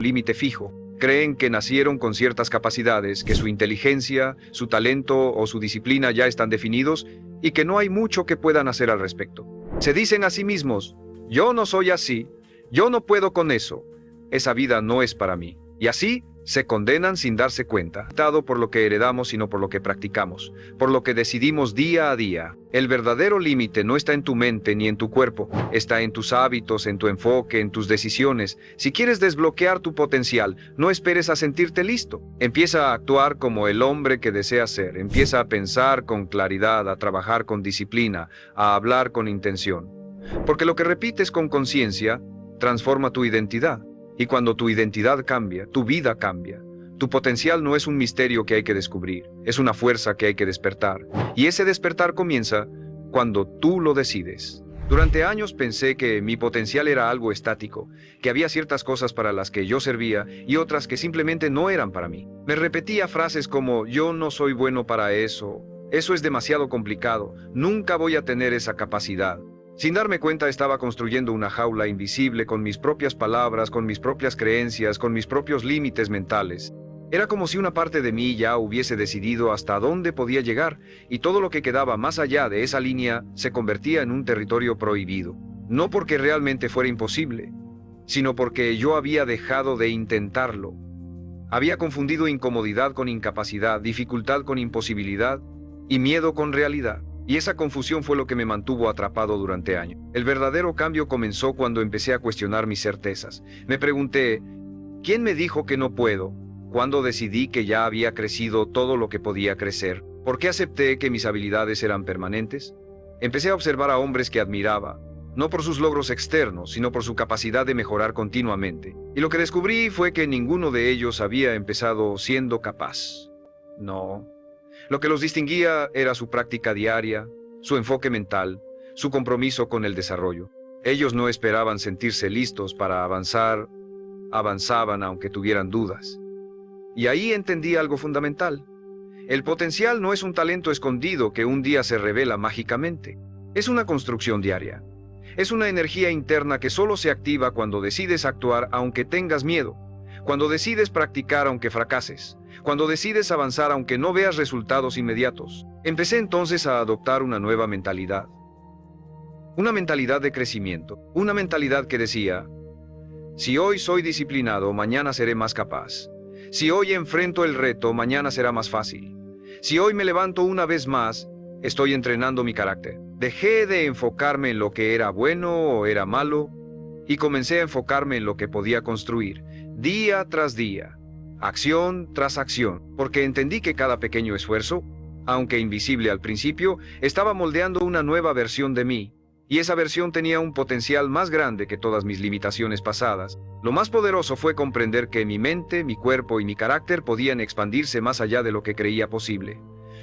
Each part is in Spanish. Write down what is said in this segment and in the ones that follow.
límite fijo. Creen que nacieron con ciertas capacidades, que su inteligencia, su talento o su disciplina ya están definidos y que no hay mucho que puedan hacer al respecto. Se dicen a sí mismos, yo no soy así, yo no puedo con eso, esa vida no es para mí. Y así se condenan sin darse cuenta, dado por lo que heredamos sino por lo que practicamos, por lo que decidimos día a día. El verdadero límite no está en tu mente ni en tu cuerpo, está en tus hábitos, en tu enfoque, en tus decisiones. Si quieres desbloquear tu potencial, no esperes a sentirte listo. Empieza a actuar como el hombre que deseas ser, empieza a pensar con claridad, a trabajar con disciplina, a hablar con intención. Porque lo que repites con conciencia transforma tu identidad. Y cuando tu identidad cambia, tu vida cambia. Tu potencial no es un misterio que hay que descubrir, es una fuerza que hay que despertar. Y ese despertar comienza cuando tú lo decides. Durante años pensé que mi potencial era algo estático, que había ciertas cosas para las que yo servía y otras que simplemente no eran para mí. Me repetía frases como, yo no soy bueno para eso, eso es demasiado complicado, nunca voy a tener esa capacidad. Sin darme cuenta estaba construyendo una jaula invisible con mis propias palabras, con mis propias creencias, con mis propios límites mentales. Era como si una parte de mí ya hubiese decidido hasta dónde podía llegar, y todo lo que quedaba más allá de esa línea se convertía en un territorio prohibido. No porque realmente fuera imposible, sino porque yo había dejado de intentarlo. Había confundido incomodidad con incapacidad, dificultad con imposibilidad y miedo con realidad. Y esa confusión fue lo que me mantuvo atrapado durante años. El verdadero cambio comenzó cuando empecé a cuestionar mis certezas. Me pregunté, ¿quién me dijo que no puedo? ¿Cuándo decidí que ya había crecido todo lo que podía crecer? ¿Por qué acepté que mis habilidades eran permanentes? Empecé a observar a hombres que admiraba, no por sus logros externos, sino por su capacidad de mejorar continuamente. Y lo que descubrí fue que ninguno de ellos había empezado siendo capaz. No. Lo que los distinguía era su práctica diaria, su enfoque mental, su compromiso con el desarrollo. Ellos no esperaban sentirse listos para avanzar, avanzaban aunque tuvieran dudas. Y ahí entendí algo fundamental. El potencial no es un talento escondido que un día se revela mágicamente. Es una construcción diaria. Es una energía interna que solo se activa cuando decides actuar aunque tengas miedo, cuando decides practicar aunque fracases, cuando decides avanzar aunque no veas resultados inmediatos. Empecé entonces a adoptar una nueva mentalidad. Una mentalidad de crecimiento. Una mentalidad que decía, si hoy soy disciplinado, mañana seré más capaz. Si hoy enfrento el reto, mañana será más fácil. Si hoy me levanto una vez más, estoy entrenando mi carácter. Dejé de enfocarme en lo que era bueno o era malo y comencé a enfocarme en lo que podía construir, día tras día. Acción tras acción, porque entendí que cada pequeño esfuerzo, aunque invisible al principio, estaba moldeando una nueva versión de mí, y esa versión tenía un potencial más grande que todas mis limitaciones pasadas. Lo más poderoso fue comprender que mi mente, mi cuerpo y mi carácter podían expandirse más allá de lo que creía posible.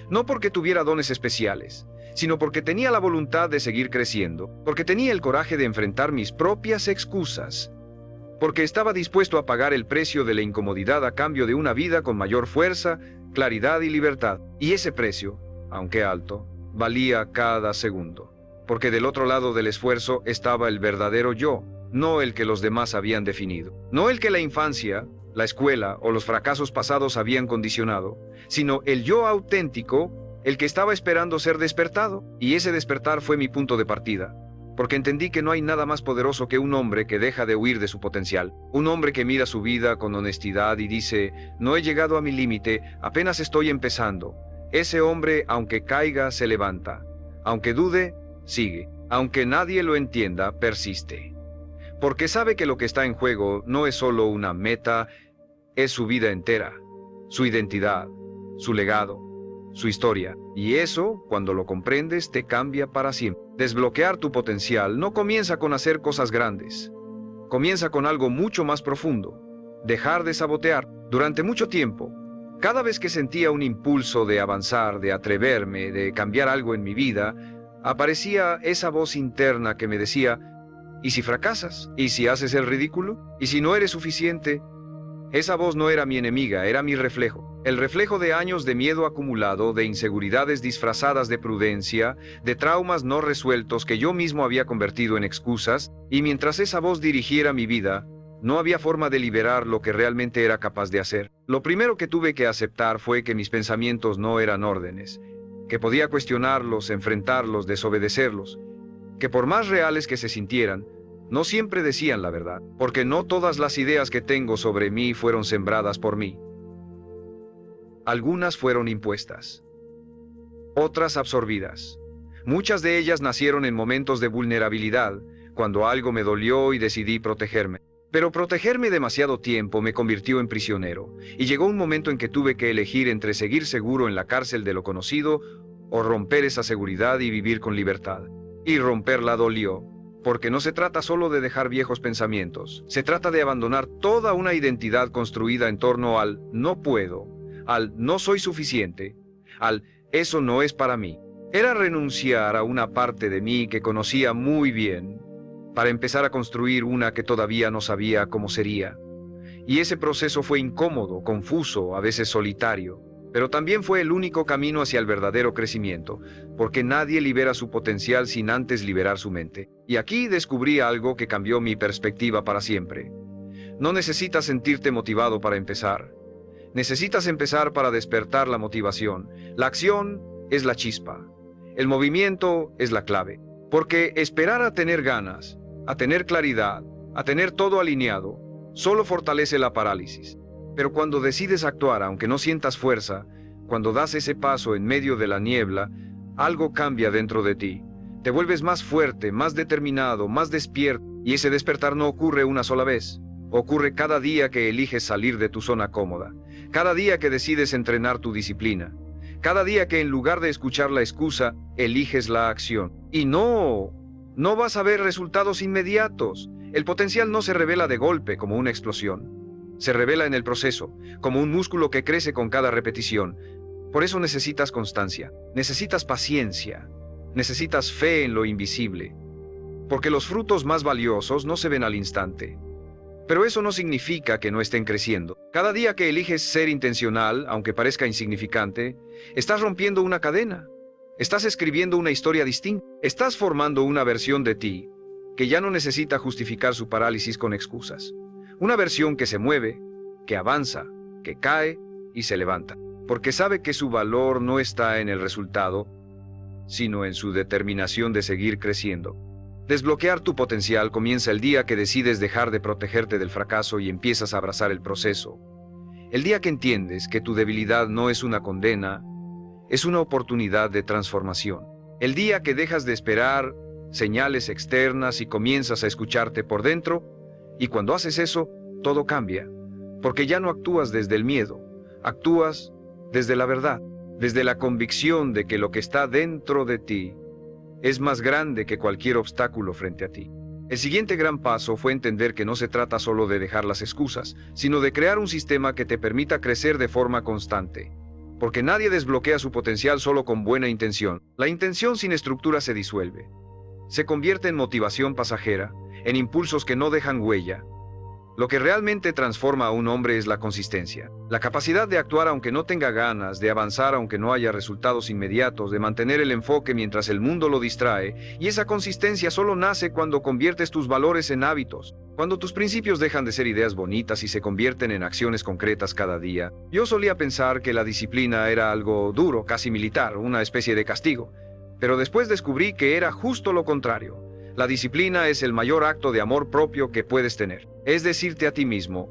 No porque tuviera dones especiales, sino porque tenía la voluntad de seguir creciendo, porque tenía el coraje de enfrentar mis propias excusas, porque estaba dispuesto a pagar el precio de la incomodidad a cambio de una vida con mayor fuerza, claridad y libertad. Y ese precio, aunque alto, valía cada segundo. Porque del otro lado del esfuerzo estaba el verdadero yo, no el que los demás habían definido. No el que la infancia, la escuela o los fracasos pasados habían condicionado, sino el yo auténtico, el que estaba esperando ser despertado. Y ese despertar fue mi punto de partida. Porque entendí que no hay nada más poderoso que un hombre que deja de huir de su potencial. Un hombre que mira su vida con honestidad y dice, no he llegado a mi límite, apenas estoy empezando. Ese hombre, aunque caiga, se levanta. Aunque dude, sigue. Aunque nadie lo entienda, persiste. Porque sabe que lo que está en juego no es solo una meta, es su vida entera, su identidad, su legado, su historia. Y eso, cuando lo comprendes, te cambia para siempre. Desbloquear tu potencial no comienza con hacer cosas grandes. Comienza con algo mucho más profundo. Dejar de sabotear. Durante mucho tiempo, cada vez que sentía un impulso de avanzar, de atreverme, de cambiar algo en mi vida, aparecía esa voz interna que me decía, ¿y si fracasas? ¿Y si haces el ridículo? ¿Y si no eres suficiente? Esa voz no era mi enemiga, era mi reflejo. El reflejo de años de miedo acumulado, de inseguridades disfrazadas de prudencia, de traumas no resueltos que yo mismo había convertido en excusas, y mientras esa voz dirigiera mi vida, No había forma de liberar lo que realmente era capaz de hacer. Lo primero que tuve que aceptar fue que mis pensamientos no eran órdenes, que podía cuestionarlos, enfrentarlos, desobedecerlos, que por más reales que se sintieran, no siempre decían la verdad, porque no todas las ideas que tengo sobre mí fueron sembradas por mí. Algunas fueron impuestas, otras absorbidas. Muchas de ellas nacieron en momentos de vulnerabilidad, cuando algo me dolió y decidí protegerme. Pero protegerme demasiado tiempo me convirtió en prisionero, y llegó un momento en que tuve que elegir entre seguir seguro en la cárcel de lo conocido o romper esa seguridad y vivir con libertad. Y romperla dolió, porque no se trata solo de dejar viejos pensamientos, se trata de abandonar toda una identidad construida en torno al no puedo, al no soy suficiente, al eso no es para mí. Era renunciar a una parte de mí que conocía muy bien, para empezar a construir una que todavía no sabía cómo sería. Y ese proceso fue incómodo, confuso, a veces solitario, pero también fue el único camino hacia el verdadero crecimiento, porque nadie libera su potencial sin antes liberar su mente. Y aquí descubrí algo que cambió mi perspectiva para siempre. No necesitas sentirte motivado para empezar. Necesitas empezar para despertar la motivación. La acción es la chispa. El movimiento es la clave. Porque esperar a tener ganas, a tener claridad, a tener todo alineado, solo fortalece la parálisis. Pero cuando decides actuar, aunque no sientas fuerza, cuando das ese paso en medio de la niebla, algo cambia dentro de ti. Te vuelves más fuerte, más determinado, más despierto, y ese despertar no ocurre una sola vez. Ocurre cada día que eliges salir de tu zona cómoda, cada día que decides entrenar tu disciplina, cada día que en lugar de escuchar la excusa, eliges la acción. Y no vas a ver resultados inmediatos. El potencial no se revela de golpe como una explosión. Se revela en el proceso, como un músculo que crece con cada repetición. Por eso necesitas constancia, necesitas paciencia, necesitas fe en lo invisible. Porque los frutos más valiosos no se ven al instante. Pero eso no significa que no estén creciendo. Cada día que eliges ser intencional, aunque parezca insignificante, estás rompiendo una cadena. Estás escribiendo una historia distinta. Estás formando una versión de ti que ya no necesita justificar su parálisis con excusas. Una versión que se mueve, que avanza, que cae y se levanta. Porque sabe que su valor no está en el resultado, sino en su determinación de seguir creciendo. Desbloquear tu potencial comienza el día que decides dejar de protegerte del fracaso y empiezas a abrazar el proceso. El día que entiendes que tu debilidad no es una condena, es una oportunidad de transformación. El día que dejas de esperar señales externas y comienzas a escucharte por dentro, y cuando haces eso, todo cambia, porque ya no actúas desde el miedo, actúas desde la verdad, desde la convicción de que lo que está dentro de ti es más grande que cualquier obstáculo frente a ti. El siguiente gran paso fue entender que no se trata solo de dejar las excusas, sino de crear un sistema que te permita crecer de forma constante. Porque nadie desbloquea su potencial solo con buena intención. La intención sin estructura se disuelve. Se convierte en motivación pasajera, en impulsos que no dejan huella. Lo que realmente transforma a un hombre es la consistencia, la capacidad de actuar aunque no tenga ganas, de avanzar aunque no haya resultados inmediatos, de mantener el enfoque mientras el mundo lo distrae, y esa consistencia solo nace cuando conviertes tus valores en hábitos, cuando tus principios dejan de ser ideas bonitas y se convierten en acciones concretas cada día. Yo solía pensar que la disciplina era algo duro, casi militar, una especie de castigo, pero después descubrí que era justo lo contrario. La disciplina es el mayor acto de amor propio que puedes tener. Es decirte a ti mismo,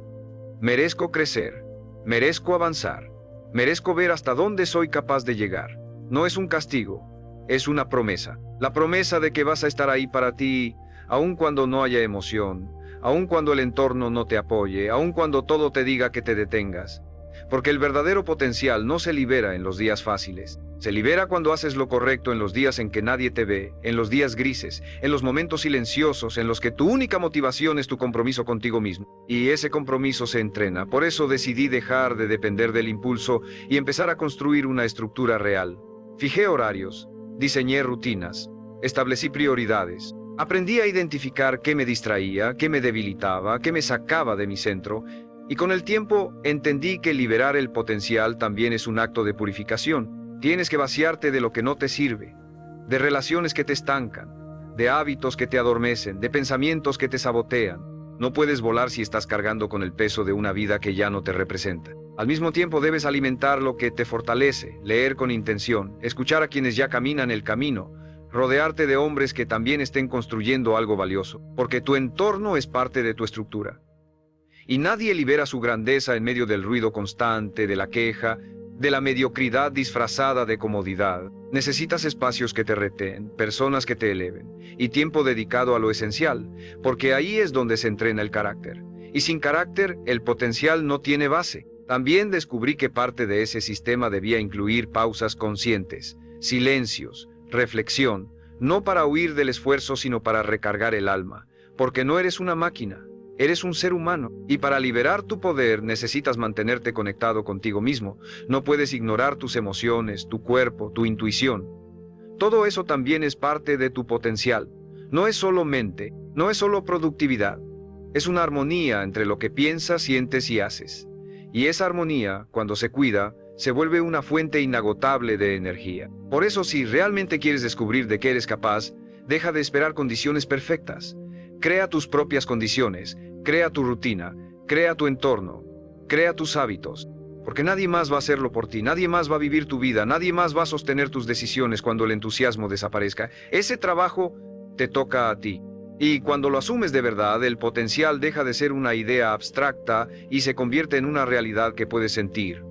merezco crecer, merezco avanzar, merezco ver hasta dónde soy capaz de llegar. No es un castigo, es una promesa. La promesa de que vas a estar ahí para ti, aun cuando no haya emoción, aun cuando el entorno no te apoye, aun cuando todo te diga que te detengas. Porque el verdadero potencial no se libera en los días fáciles. Se libera cuando haces lo correcto en los días en que nadie te ve, en los días grises, en los momentos silenciosos en los que tu única motivación es tu compromiso contigo mismo. Y ese compromiso se entrena. Por eso decidí dejar de depender del impulso y empezar a construir una estructura real. Fijé horarios, diseñé rutinas, establecí prioridades. Aprendí a identificar qué me distraía, qué me debilitaba, qué me sacaba de mi centro. Y con el tiempo entendí que liberar el potencial también es un acto de purificación. Tienes que vaciarte de lo que no te sirve, de relaciones que te estancan, de hábitos que te adormecen, de pensamientos que te sabotean. No puedes volar si estás cargando con el peso de una vida que ya no te representa. Al mismo tiempo debes alimentar lo que te fortalece, leer con intención, escuchar a quienes ya caminan el camino, rodearte de hombres que también estén construyendo algo valioso, porque tu entorno es parte de tu estructura. Y nadie libera su grandeza en medio del ruido constante, de la queja, de la mediocridad disfrazada de comodidad. Necesitas espacios que te reten, personas que te eleven, y tiempo dedicado a lo esencial, porque ahí es donde se entrena el carácter. Y sin carácter, el potencial no tiene base. También descubrí que parte de ese sistema debía incluir pausas conscientes, silencios, reflexión, no para huir del esfuerzo, sino para recargar el alma, porque no eres una máquina. Eres un ser humano, y para liberar tu poder necesitas mantenerte conectado contigo mismo. No puedes ignorar tus emociones, tu cuerpo, tu intuición. Todo eso también es parte de tu potencial. No es solo mente, no es solo productividad. Es una armonía entre lo que piensas, sientes y haces. Y esa armonía, cuando se cuida, se vuelve una fuente inagotable de energía. Por eso, si realmente quieres descubrir de qué eres capaz, deja de esperar condiciones perfectas. Crea tus propias condiciones, crea tu rutina, crea tu entorno, crea tus hábitos, porque nadie más va a hacerlo por ti, nadie más va a vivir tu vida, nadie más va a sostener tus decisiones cuando el entusiasmo desaparezca. Ese trabajo te toca a ti. Y cuando lo asumes de verdad, el potencial deja de ser una idea abstracta y se convierte en una realidad que puedes sentir,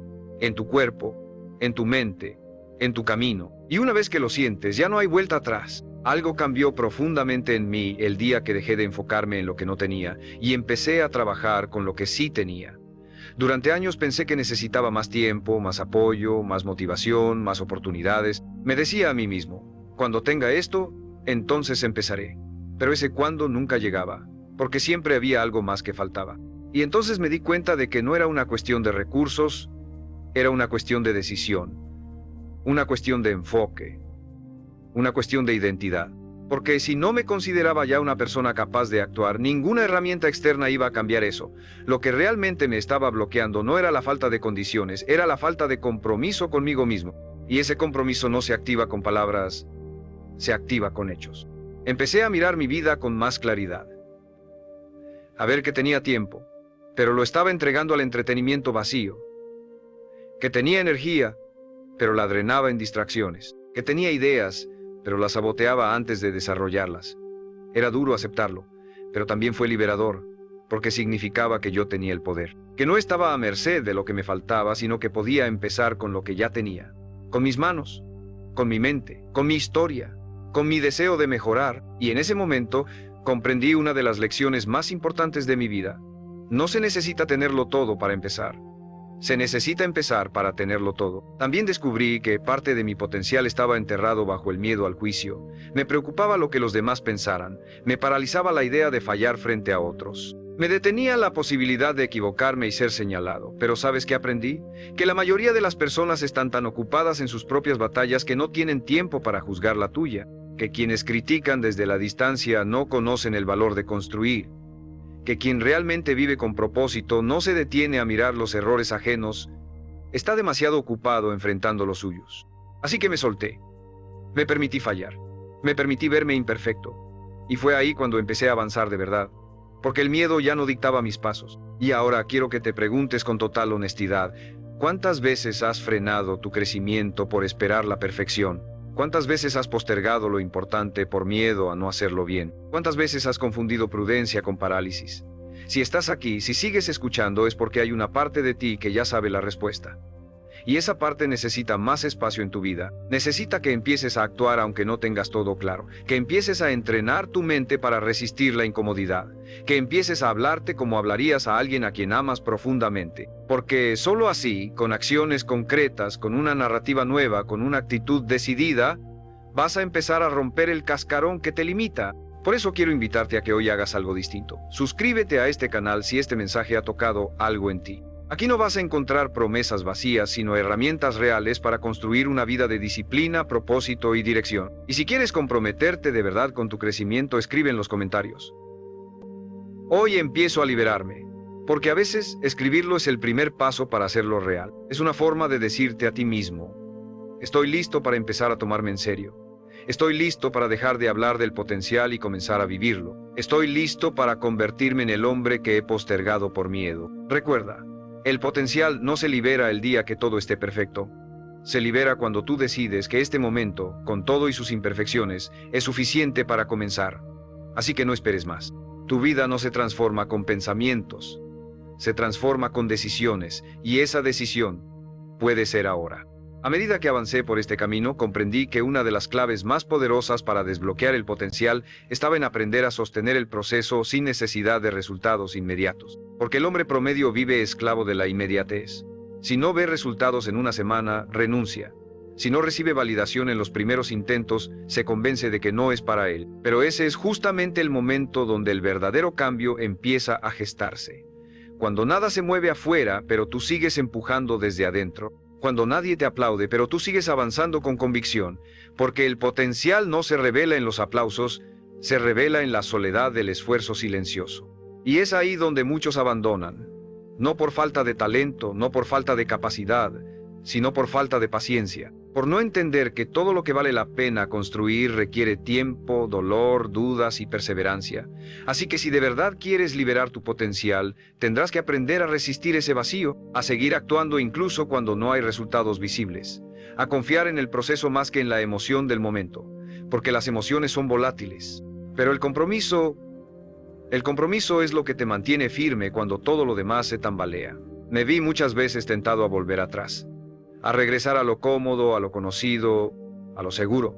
en tu cuerpo, en tu mente, en tu camino. Y una vez que lo sientes, ya no hay vuelta atrás. Algo cambió profundamente en mí el día que dejé de enfocarme en lo que no tenía y empecé a trabajar con lo que sí tenía. Durante años pensé que necesitaba más tiempo, más apoyo, más motivación, más oportunidades. Me decía a mí mismo, cuando tenga esto, entonces empezaré. Pero ese cuándo nunca llegaba, porque siempre había algo más que faltaba. Y entonces me di cuenta de que no era una cuestión de recursos, era una cuestión de decisión, una cuestión de enfoque, una cuestión de identidad. Porque si no me consideraba ya una persona capaz de actuar, ninguna herramienta externa iba a cambiar eso. Lo que realmente me estaba bloqueando no era la falta de condiciones, era la falta de compromiso conmigo mismo. Y ese compromiso no se activa con palabras, se activa con hechos. Empecé a mirar mi vida con más claridad. A ver que tenía tiempo, pero lo estaba entregando al entretenimiento vacío. Que tenía energía, pero la drenaba en distracciones. Que tenía ideas, pero las saboteaba antes de desarrollarlas. Era duro aceptarlo, pero también fue liberador, porque significaba que yo tenía el poder. Que no estaba a merced de lo que me faltaba, sino que podía empezar con lo que ya tenía. Con mis manos, con mi mente, con mi historia, con mi deseo de mejorar. Y en ese momento comprendí una de las lecciones más importantes de mi vida. No se necesita tenerlo todo para empezar. Se necesita empezar para tenerlo todo. También descubrí que parte de mi potencial estaba enterrado bajo el miedo al juicio. Me preocupaba lo que los demás pensaran. Me paralizaba la idea de fallar frente a otros. Me detenía la posibilidad de equivocarme y ser señalado. Pero ¿sabes qué aprendí? Que la mayoría de las personas están tan ocupadas en sus propias batallas que no tienen tiempo para juzgar la tuya. Que quienes critican desde la distancia no conocen el valor de construir. Que quien realmente vive con propósito no se detiene a mirar los errores ajenos, está demasiado ocupado enfrentando los suyos. Así que me solté. Me permití fallar. Me permití verme imperfecto. Y fue ahí cuando empecé a avanzar de verdad, porque el miedo ya no dictaba mis pasos. Y ahora quiero que te preguntes con total honestidad, ¿cuántas veces has frenado tu crecimiento por esperar la perfección? ¿Cuántas veces has postergado lo importante por miedo a no hacerlo bien? ¿Cuántas veces has confundido prudencia con parálisis? Si estás aquí, si sigues escuchando, es porque hay una parte de ti que ya sabe la respuesta. Y esa parte necesita más espacio en tu vida. Necesita que empieces a actuar aunque no tengas todo claro. Que empieces a entrenar tu mente para resistir la incomodidad. Que empieces a hablarte como hablarías a alguien a quien amas profundamente. Porque solo así, con acciones concretas, con una narrativa nueva, con una actitud decidida, vas a empezar a romper el cascarón que te limita. Por eso quiero invitarte a que hoy hagas algo distinto. Suscríbete a este canal si este mensaje ha tocado algo en ti. Aquí no vas a encontrar promesas vacías, sino herramientas reales para construir una vida de disciplina, propósito y dirección. Y si quieres comprometerte de verdad con tu crecimiento, escribe en los comentarios. Hoy empiezo a liberarme, porque a veces escribirlo es el primer paso para hacerlo real. Es una forma de decirte a ti mismo, estoy listo para empezar a tomarme en serio. Estoy listo para dejar de hablar del potencial y comenzar a vivirlo. Estoy listo para convertirme en el hombre que he postergado por miedo. Recuerda, el potencial no se libera el día que todo esté perfecto. Se libera cuando tú decides que este momento, con todo y sus imperfecciones, es suficiente para comenzar. Así que no esperes más. Tu vida no se transforma con pensamientos, se transforma con decisiones, y esa decisión puede ser ahora. A medida que avancé por este camino, comprendí que una de las claves más poderosas para desbloquear el potencial estaba en aprender a sostener el proceso sin necesidad de resultados inmediatos. Porque el hombre promedio vive esclavo de la inmediatez. Si no ve resultados en una semana, renuncia. Si no recibe validación en los primeros intentos, se convence de que no es para él. Pero ese es justamente el momento donde el verdadero cambio empieza a gestarse. Cuando nada se mueve afuera, pero tú sigues empujando desde adentro. Cuando nadie te aplaude, pero tú sigues avanzando con convicción, porque el potencial no se revela en los aplausos, se revela en la soledad del esfuerzo silencioso. Y es ahí donde muchos abandonan, no por falta de talento, no por falta de capacidad, sino por falta de paciencia, por no entender que todo lo que vale la pena construir requiere tiempo, dolor, dudas y perseverancia. Así que si de verdad quieres liberar tu potencial, tendrás que aprender a resistir ese vacío, a seguir actuando incluso cuando no hay resultados visibles, a confiar en el proceso más que en la emoción del momento, porque las emociones son volátiles. Pero el compromiso es lo que te mantiene firme cuando todo lo demás se tambalea. Me vi muchas veces tentado a volver atrás, a regresar a lo cómodo, a lo conocido, a lo seguro.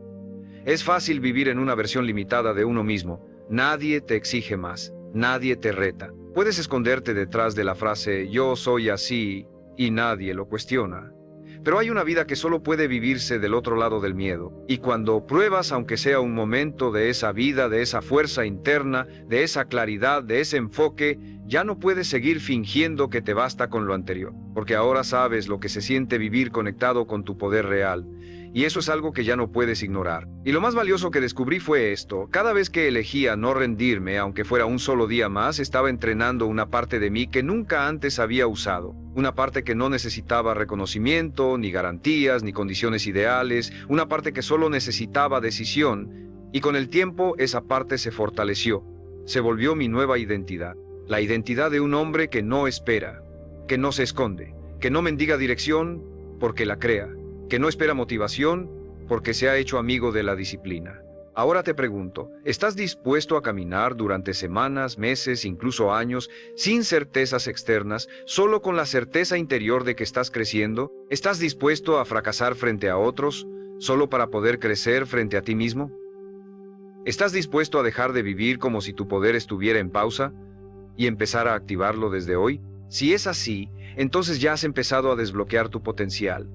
Es fácil vivir en una versión limitada de uno mismo. Nadie te exige más, nadie te reta. Puedes esconderte detrás de la frase "yo soy así" y nadie lo cuestiona. Pero hay una vida que solo puede vivirse del otro lado del miedo. Y cuando pruebas, aunque sea un momento de esa vida, de esa fuerza interna, de esa claridad, de ese enfoque, ya no puedes seguir fingiendo que te basta con lo anterior. Porque ahora sabes lo que se siente vivir conectado con tu poder real. Y eso es algo que ya no puedes ignorar. Y lo más valioso que descubrí fue esto. Cada vez que elegía no rendirme, aunque fuera un solo día más, estaba entrenando una parte de mí que nunca antes había usado. Una parte que no necesitaba reconocimiento, ni garantías, ni condiciones ideales. Una parte que solo necesitaba decisión. Y con el tiempo esa parte se fortaleció. Se volvió mi nueva identidad. La identidad de un hombre que no espera, que no se esconde, que no mendiga dirección porque la crea, que no espera motivación porque se ha hecho amigo de la disciplina. Ahora te pregunto, ¿estás dispuesto a caminar durante semanas, meses, incluso años, sin certezas externas, solo con la certeza interior de que estás creciendo? ¿Estás dispuesto a fracasar frente a otros, solo para poder crecer frente a ti mismo? ¿Estás dispuesto a dejar de vivir como si tu poder estuviera en pausa y empezar a activarlo desde hoy? Si es así, entonces ya has empezado a desbloquear tu potencial.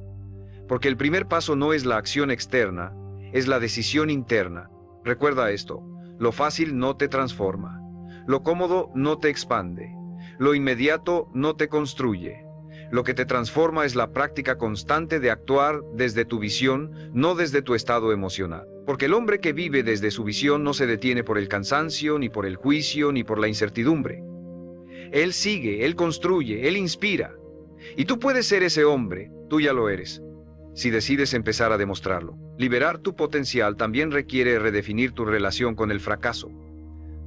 Porque el primer paso no es la acción externa, es la decisión interna. Recuerda esto, lo fácil no te transforma, lo cómodo no te expande, lo inmediato no te construye. Lo que te transforma es la práctica constante de actuar desde tu visión, no desde tu estado emocional. Porque el hombre que vive desde su visión no se detiene por el cansancio, ni por el juicio, ni por la incertidumbre. Él sigue, él construye, él inspira. Y tú puedes ser ese hombre, tú ya lo eres, si decides empezar a demostrarlo. Liberar tu potencial también requiere redefinir tu relación con el fracaso.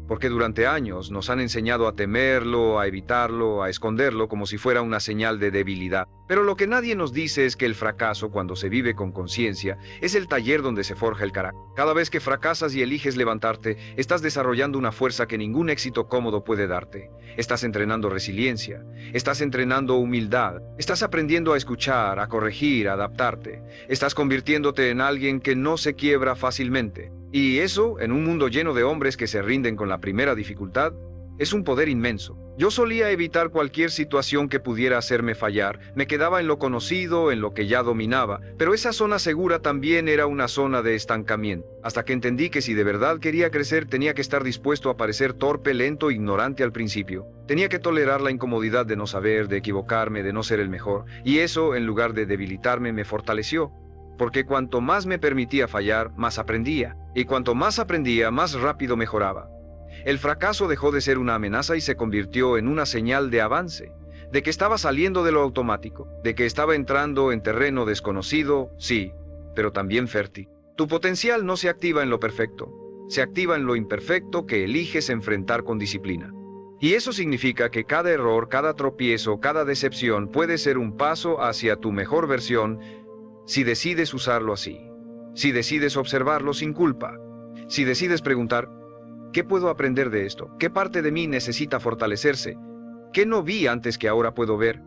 Porque durante años nos han enseñado a temerlo, a evitarlo, a esconderlo como si fuera una señal de debilidad. Pero lo que nadie nos dice es que el fracaso, cuando se vive con conciencia, es el taller donde se forja el carácter. Cada vez que fracasas y eliges levantarte, estás desarrollando una fuerza que ningún éxito cómodo puede darte. Estás entrenando resiliencia, estás entrenando humildad, estás aprendiendo a escuchar, a corregir, a adaptarte. Estás convirtiéndote en alguien que no se quiebra fácilmente. Y eso, en un mundo lleno de hombres que se rinden con la primera dificultad, es un poder inmenso. Yo solía evitar cualquier situación que pudiera hacerme fallar, me quedaba en lo conocido, en lo que ya dominaba, pero esa zona segura también era una zona de estancamiento, hasta que entendí que si de verdad quería crecer tenía que estar dispuesto a parecer torpe, lento, ignorante al principio. Tenía que tolerar la incomodidad de no saber, de equivocarme, de no ser el mejor, y eso, en lugar de debilitarme, me fortaleció. Porque cuanto más me permitía fallar, más aprendía. Y cuanto más aprendía, más rápido mejoraba. El fracaso dejó de ser una amenaza y se convirtió en una señal de avance, de que estaba saliendo de lo automático, de que estaba entrando en terreno desconocido, sí, pero también fértil. Tu potencial no se activa en lo perfecto, se activa en lo imperfecto que eliges enfrentar con disciplina. Y eso significa que cada error, cada tropiezo, cada decepción puede ser un paso hacia tu mejor versión si decides usarlo así. Si decides observarlo sin culpa. Si decides preguntar, ¿qué puedo aprender de esto? ¿Qué parte de mí necesita fortalecerse? ¿Qué no vi antes que ahora puedo ver?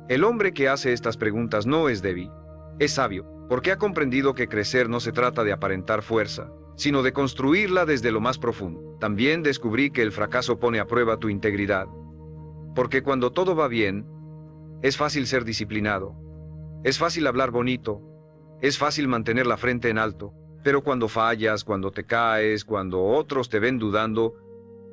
El hombre que hace estas preguntas no es débil, es sabio, porque ha comprendido que crecer no se trata de aparentar fuerza, sino de construirla desde lo más profundo. También descubrí que el fracaso pone a prueba tu integridad, porque cuando todo va bien, es fácil ser disciplinado, es fácil hablar bonito, es fácil mantener la frente en alto, pero cuando fallas, cuando te caes, cuando otros te ven dudando,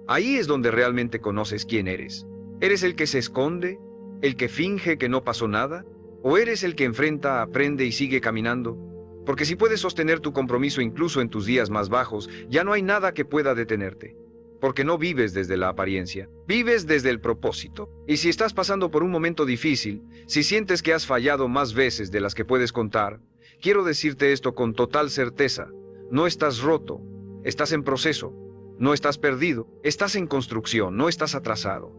ahí es donde realmente conoces quién eres. ¿Eres el que se esconde? ¿El que finge que no pasó nada? ¿O eres el que enfrenta, aprende y sigue caminando? Porque si puedes sostener tu compromiso incluso en tus días más bajos, ya no hay nada que pueda detenerte. Porque no vives desde la apariencia, vives desde el propósito. Y si estás pasando por un momento difícil, si sientes que has fallado más veces de las que puedes contar, quiero decirte esto con total certeza. No estás roto, estás en proceso, no estás perdido, estás en construcción, no estás atrasado.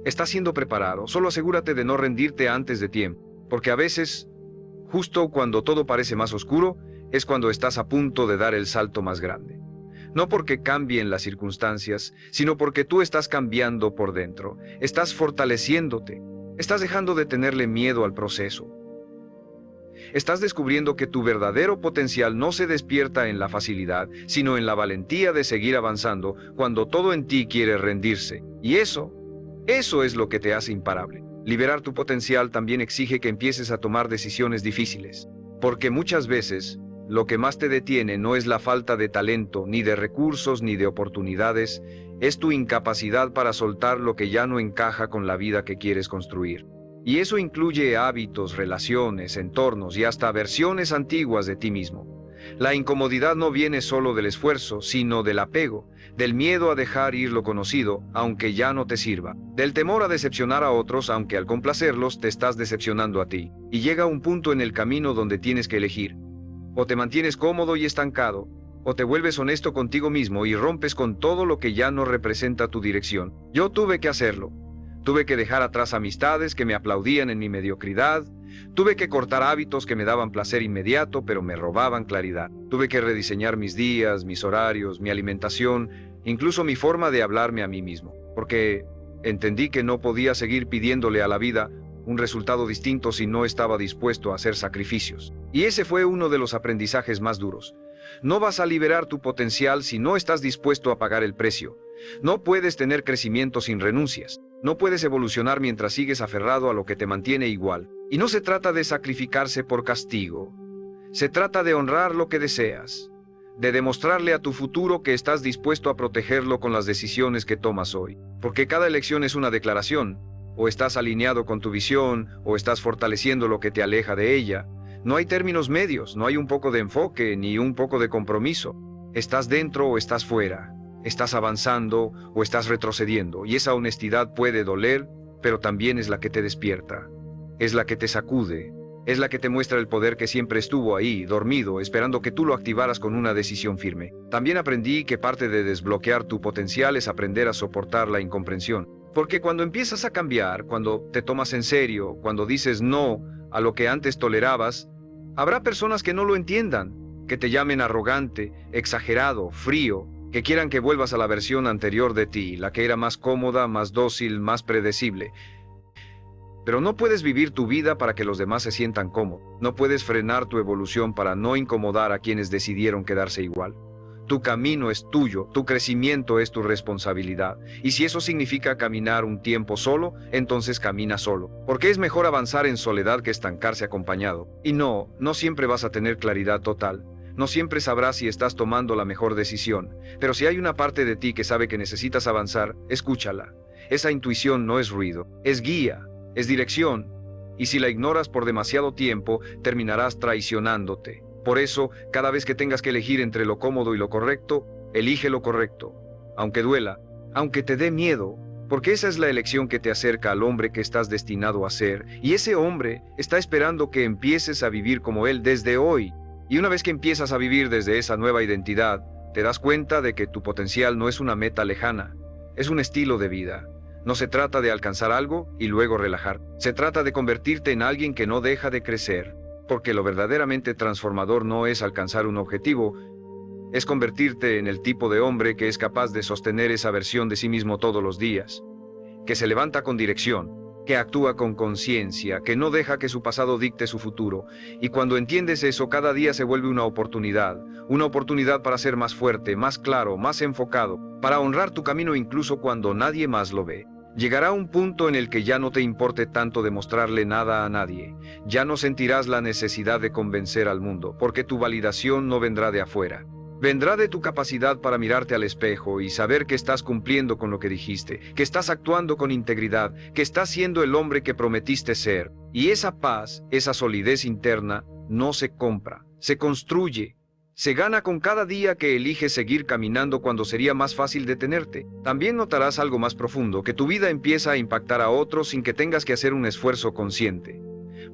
Estás siendo preparado, solo asegúrate de no rendirte antes de tiempo, porque a veces, justo cuando todo parece más oscuro, es cuando estás a punto de dar el salto más grande. No porque cambien las circunstancias, sino porque tú estás cambiando por dentro, estás fortaleciéndote, estás dejando de tenerle miedo al proceso. Estás descubriendo que tu verdadero potencial no se despierta en la facilidad, sino en la valentía de seguir avanzando cuando todo en ti quiere rendirse. Y eso es lo que te hace imparable. Liberar tu potencial también exige que empieces a tomar decisiones difíciles, porque muchas veces lo que más te detiene no es la falta de talento, ni de recursos, ni de oportunidades, es tu incapacidad para soltar lo que ya no encaja con la vida que quieres construir. Y eso incluye hábitos, relaciones, entornos y hasta versiones antiguas de ti mismo. La incomodidad no viene solo del esfuerzo, sino del apego, del miedo a dejar ir lo conocido, aunque ya no te sirva, del temor a decepcionar a otros, aunque al complacerlos te estás decepcionando a ti. Y llega un punto en el camino donde tienes que elegir. O te mantienes cómodo y estancado, o te vuelves honesto contigo mismo y rompes con todo lo que ya no representa tu dirección. Yo tuve que hacerlo. Tuve que dejar atrás amistades que me aplaudían en mi mediocridad. Tuve que cortar hábitos que me daban placer inmediato, pero me robaban claridad. Tuve que rediseñar mis días, mis horarios, mi alimentación, incluso mi forma de hablarme a mí mismo. Porque entendí que no podía seguir pidiéndole a la vida un resultado distinto si no estaba dispuesto a hacer sacrificios. Y ese fue uno de los aprendizajes más duros. No vas a liberar tu potencial si no estás dispuesto a pagar el precio. No puedes tener crecimiento sin renuncias. No puedes evolucionar mientras sigues aferrado a lo que te mantiene igual. Y no se trata de sacrificarse por castigo. Se trata de honrar lo que deseas, de demostrarle a tu futuro que estás dispuesto a protegerlo con las decisiones que tomas hoy. Porque cada elección es una declaración. O estás alineado con tu visión, o estás fortaleciendo lo que te aleja de ella. No hay términos medios, no hay un poco de enfoque, ni un poco de compromiso. Estás dentro o estás fuera. Estás avanzando o estás retrocediendo, y esa honestidad puede doler, pero también es la que te despierta. Es la que te sacude. Es la que te muestra el poder que siempre estuvo ahí, dormido, esperando que tú lo activaras con una decisión firme. También aprendí que parte de desbloquear tu potencial es aprender a soportar la incomprensión. Porque cuando empiezas a cambiar, cuando te tomas en serio, cuando dices no a lo que antes tolerabas, habrá personas que no lo entiendan, que te llamen arrogante, exagerado, frío, que quieran que vuelvas a la versión anterior de ti, la que era más cómoda, más dócil, más predecible. Pero no puedes vivir tu vida para que los demás se sientan cómodos. No puedes frenar tu evolución para no incomodar a quienes decidieron quedarse igual. Tu camino es tuyo, tu crecimiento es tu responsabilidad. Y si eso significa caminar un tiempo solo, entonces camina solo. Porque es mejor avanzar en soledad que estancarse acompañado. Y no siempre vas a tener claridad total. No siempre sabrás si estás tomando la mejor decisión, pero si hay una parte de ti que sabe que necesitas avanzar, escúchala. Esa intuición no es ruido, es guía, es dirección, y si la ignoras por demasiado tiempo, terminarás traicionándote. Por eso, cada vez que tengas que elegir entre lo cómodo y lo correcto, elige lo correcto, aunque duela, aunque te dé miedo, porque esa es la elección que te acerca al hombre que estás destinado a ser, y ese hombre está esperando que empieces a vivir como él desde hoy. Y una vez que empiezas a vivir desde esa nueva identidad, Te das cuenta de que tu potencial no es una meta lejana, es un estilo de vida. No se trata de alcanzar algo y luego relajar. Se trata de convertirte en alguien que no deja de crecer, porque lo verdaderamente transformador no es alcanzar un objetivo, es convertirte en el tipo de hombre que es capaz de sostener esa versión de sí mismo todos los días, que se levanta con dirección, que actúa con conciencia, que no deja que su pasado dicte su futuro. Y cuando entiendes eso, cada día se vuelve una oportunidad para ser más fuerte, más claro, más enfocado, para honrar tu camino incluso cuando nadie más lo ve. Llegará un punto en el que ya no te importe tanto demostrarle nada a nadie. Ya no sentirás la necesidad de convencer al mundo, porque tu validación no vendrá de afuera. Vendrá de tu capacidad para mirarte al espejo y saber que estás cumpliendo con lo que dijiste, que estás actuando con integridad, que estás siendo el hombre que prometiste ser. Y esa paz, esa solidez interna, no se compra, se construye. Se gana con cada día que eliges seguir caminando cuando sería más fácil detenerte. También notarás algo más profundo, que tu vida empieza a impactar a otros sin que tengas que hacer un esfuerzo consciente.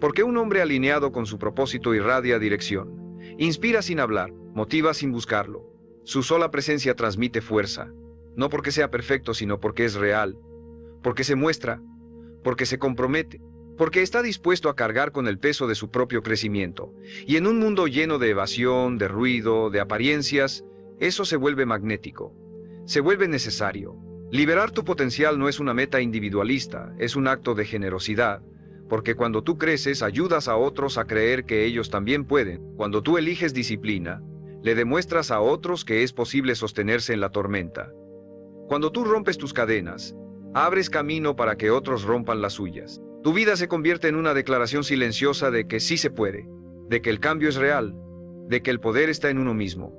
Porque un hombre alineado con su propósito irradia dirección. Inspira sin hablar, motiva sin buscarlo. Su sola presencia transmite fuerza, no porque sea perfecto, sino porque es real, porque se muestra, porque se compromete, porque está dispuesto a cargar con el peso de su propio crecimiento. Y en un mundo lleno de evasión, de ruido, de apariencias, eso se vuelve magnético, se vuelve necesario. Liberar tu potencial no es una meta individualista, es un acto de generosidad. Porque cuando tú creces, ayudas a otros a creer que ellos también pueden. Cuando tú eliges disciplina, le demuestras a otros que es posible sostenerse en la tormenta. Cuando tú rompes tus cadenas, abres camino para que otros rompan las suyas. Tu vida se convierte en una declaración silenciosa de que sí se puede, de que el cambio es real, de que el poder está en uno mismo.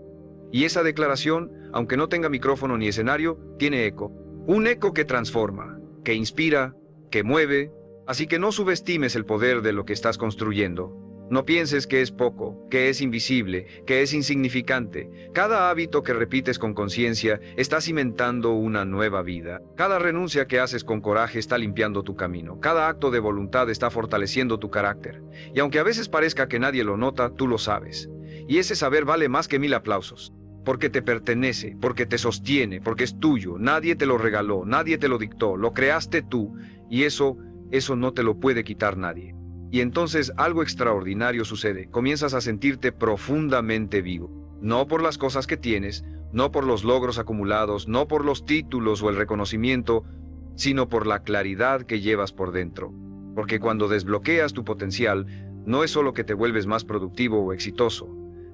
Y esa declaración, aunque no tenga micrófono ni escenario, tiene eco. Un eco que transforma, que inspira, que mueve. Así que no subestimes el poder de lo que estás construyendo. No pienses que es poco, que es invisible, que es insignificante. Cada hábito que repites con conciencia está cimentando una nueva vida. Cada renuncia que haces con coraje está limpiando tu camino. Cada acto de voluntad está fortaleciendo tu carácter. Y aunque a veces parezca que nadie lo nota, tú lo sabes. Y ese saber vale más que 1000 aplausos. Porque te pertenece, porque te sostiene, porque es tuyo. Nadie te lo regaló, nadie te lo dictó, lo creaste tú. Y eso no te lo puede quitar nadie. Y entonces algo extraordinario sucede. Comienzas a sentirte profundamente vivo. No por las cosas que tienes, no por los logros acumulados, no por los títulos o el reconocimiento, sino por la claridad que llevas por dentro. Porque cuando desbloqueas tu potencial, no es solo que te vuelves más productivo o exitoso.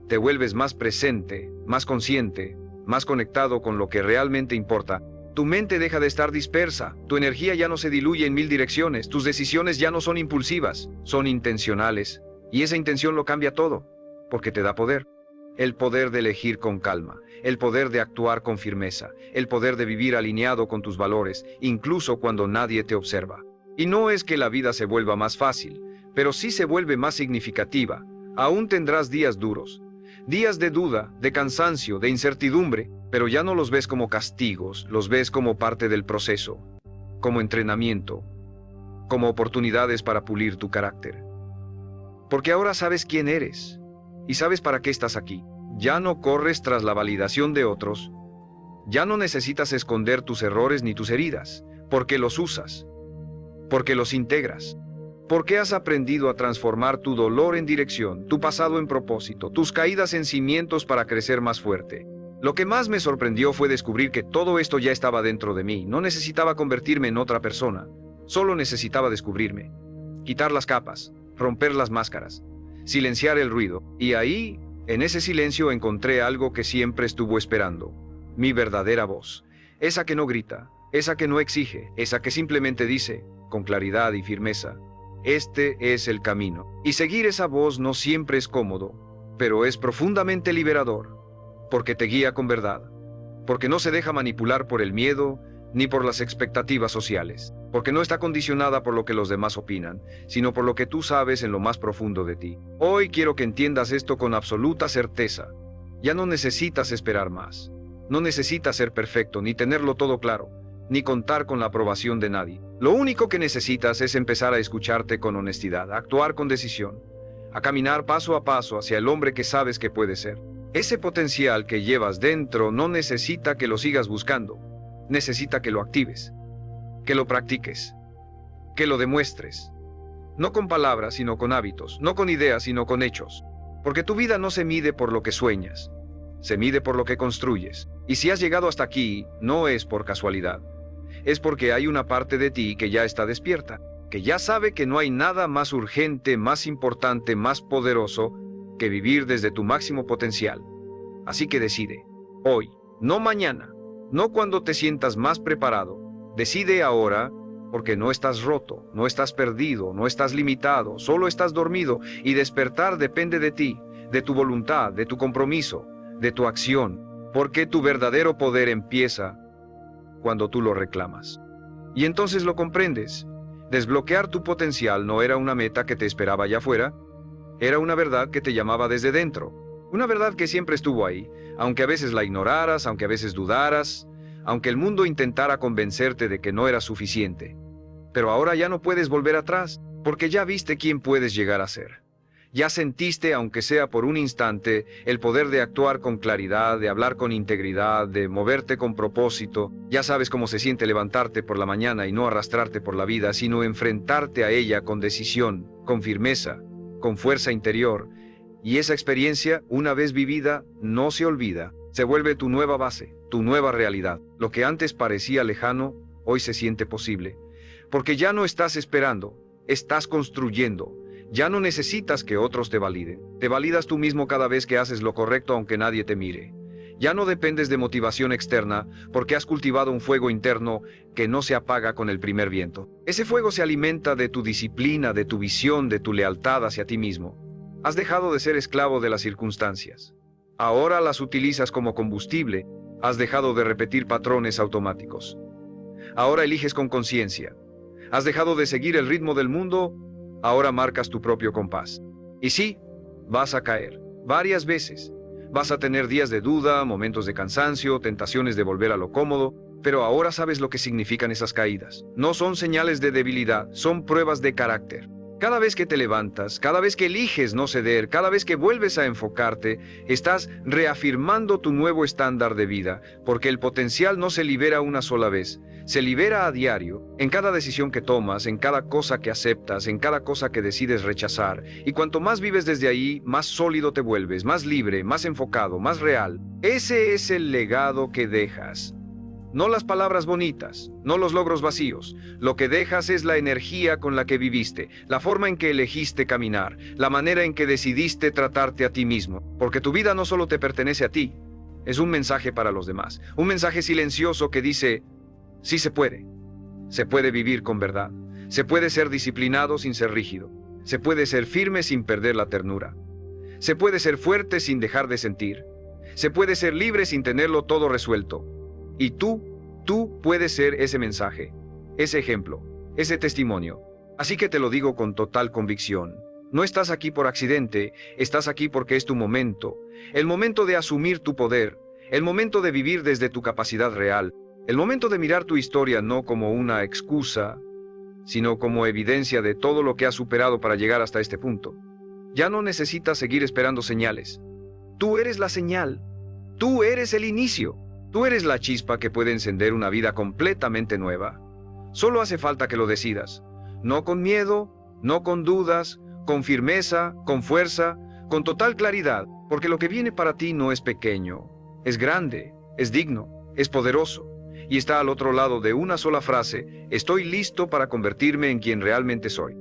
Te vuelves más presente, más consciente, más conectado con lo que realmente importa. Tu mente deja de estar dispersa, tu energía ya no se diluye en 1000 direcciones, tus decisiones ya no son impulsivas, son intencionales. Y esa intención lo cambia todo, porque te da poder. El poder de elegir con calma, el poder de actuar con firmeza, el poder de vivir alineado con tus valores, incluso cuando nadie te observa. Y no es que la vida se vuelva más fácil, pero sí se vuelve más significativa. Aún tendrás días duros, días de duda, de cansancio, de incertidumbre, pero ya no los ves como castigos, los ves como parte del proceso, como entrenamiento, como oportunidades para pulir tu carácter. Porque ahora sabes quién eres y sabes para qué estás aquí. Ya no corres tras la validación de otros, ya no necesitas esconder tus errores ni tus heridas, porque los usas, porque los integras. Porque has aprendido a transformar tu dolor en dirección, tu pasado en propósito, tus caídas en cimientos para crecer más fuerte. Lo que más me sorprendió fue descubrir que todo esto ya estaba dentro de mí. No necesitaba convertirme en otra persona, solo necesitaba descubrirme. Quitar las capas, romper las máscaras, silenciar el ruido. Y ahí, en ese silencio, encontré algo que siempre estuvo esperando. Mi verdadera voz. Esa que no grita, esa que no exige, esa que simplemente dice, con claridad y firmeza: este es el camino. Y seguir esa voz no siempre es cómodo, pero es profundamente liberador, porque te guía con verdad, porque no se deja manipular por el miedo ni por las expectativas sociales, porque no está condicionada por lo que los demás opinan, sino por lo que tú sabes en lo más profundo de ti. Hoy quiero que entiendas esto con absoluta certeza. Ya no necesitas esperar más. No necesitas ser perfecto, ni tenerlo todo claro, ni contar con la aprobación de nadie. Lo único que necesitas es empezar a escucharte con honestidad, a actuar con decisión, a caminar paso a paso hacia el hombre que sabes que puedes ser. Ese potencial que llevas dentro no necesita que lo sigas buscando, necesita que lo actives, que lo practiques, que lo demuestres. No con palabras, sino con hábitos, no con ideas, sino con hechos. Porque tu vida no se mide por lo que sueñas, se mide por lo que construyes. Y si has llegado hasta aquí, no es por casualidad. Es porque hay una parte de ti que ya está despierta, que ya sabe que no hay nada más urgente, más importante, más poderoso que vivir desde tu máximo potencial. Así que decide, hoy, no mañana, no cuando te sientas más preparado. Decide ahora, porque no estás roto, no estás perdido, no estás limitado, solo estás dormido, y despertar depende de ti, de tu voluntad, de tu compromiso, de tu acción, porque tu verdadero poder empieza cuando tú lo reclamas. Y entonces lo comprendes. Desbloquear tu potencial no era una meta que te esperaba allá afuera, era una verdad que te llamaba desde dentro, una verdad que siempre estuvo ahí, aunque a veces la ignoraras, aunque a veces dudaras, aunque el mundo intentara convencerte de que no era suficiente. Pero ahora ya no puedes volver atrás, porque ya viste quién puedes llegar a ser. Ya sentiste, aunque sea por un instante, el poder de actuar con claridad, de hablar con integridad, de moverte con propósito. Ya sabes cómo se siente levantarte por la mañana y no arrastrarte por la vida, sino enfrentarte a ella con decisión, con firmeza, con fuerza interior. Y esa experiencia, una vez vivida, no se olvida. Se vuelve tu nueva base, tu nueva realidad. Lo que antes parecía lejano, hoy se siente posible. Porque ya no estás esperando, estás construyendo. Ya no necesitas que otros te validen. Te validas tú mismo cada vez que haces lo correcto aunque nadie te mire. Ya no dependes de motivación externa porque has cultivado un fuego interno que no se apaga con el primer viento. Ese fuego se alimenta de tu disciplina, de tu visión, de tu lealtad hacia ti mismo. Has dejado de ser esclavo de las circunstancias. Ahora las utilizas como combustible. Has dejado de repetir patrones automáticos. Ahora eliges con conciencia. Has dejado de seguir el ritmo del mundo. Ahora marcas tu propio compás. Y sí, vas a caer, varias veces. Vas a tener días de duda, momentos de cansancio, tentaciones de volver a lo cómodo, pero ahora sabes lo que significan esas caídas. No son señales de debilidad, son pruebas de carácter. Cada vez que te levantas, cada vez que eliges no ceder, cada vez que vuelves a enfocarte, estás reafirmando tu nuevo estándar de vida, porque el potencial no se libera una sola vez, se libera a diario, en cada decisión que tomas, en cada cosa que aceptas, en cada cosa que decides rechazar, y cuanto más vives desde ahí, más sólido te vuelves, más libre, más enfocado, más real. Ese es el legado que dejas. No las palabras bonitas, no los logros vacíos. Lo que dejas es la energía con la que viviste, la forma en que elegiste caminar, la manera en que decidiste tratarte a ti mismo. Porque tu vida no solo te pertenece a ti, es un mensaje para los demás. Un mensaje silencioso que dice, sí se puede. Se puede vivir con verdad. Se puede ser disciplinado sin ser rígido. Se puede ser firme sin perder la ternura. Se puede ser fuerte sin dejar de sentir. Se puede ser libre sin tenerlo todo resuelto. Y tú puedes ser ese mensaje, ese ejemplo, ese testimonio. Así que te lo digo con total convicción. No estás aquí por accidente, estás aquí porque es tu momento. El momento de asumir tu poder, el momento de vivir desde tu capacidad real, el momento de mirar tu historia no como una excusa, sino como evidencia de todo lo que has superado para llegar hasta este punto. Ya no necesitas seguir esperando señales. Tú eres la señal. Tú eres el inicio. Tú eres la chispa que puede encender una vida completamente nueva. Solo hace falta que lo decidas. No con miedo, no con dudas, con firmeza, con fuerza, con total claridad, porque lo que viene para ti no es pequeño, es grande, es digno, es poderoso, y está al otro lado de una sola frase: estoy listo para convertirme en quien realmente soy.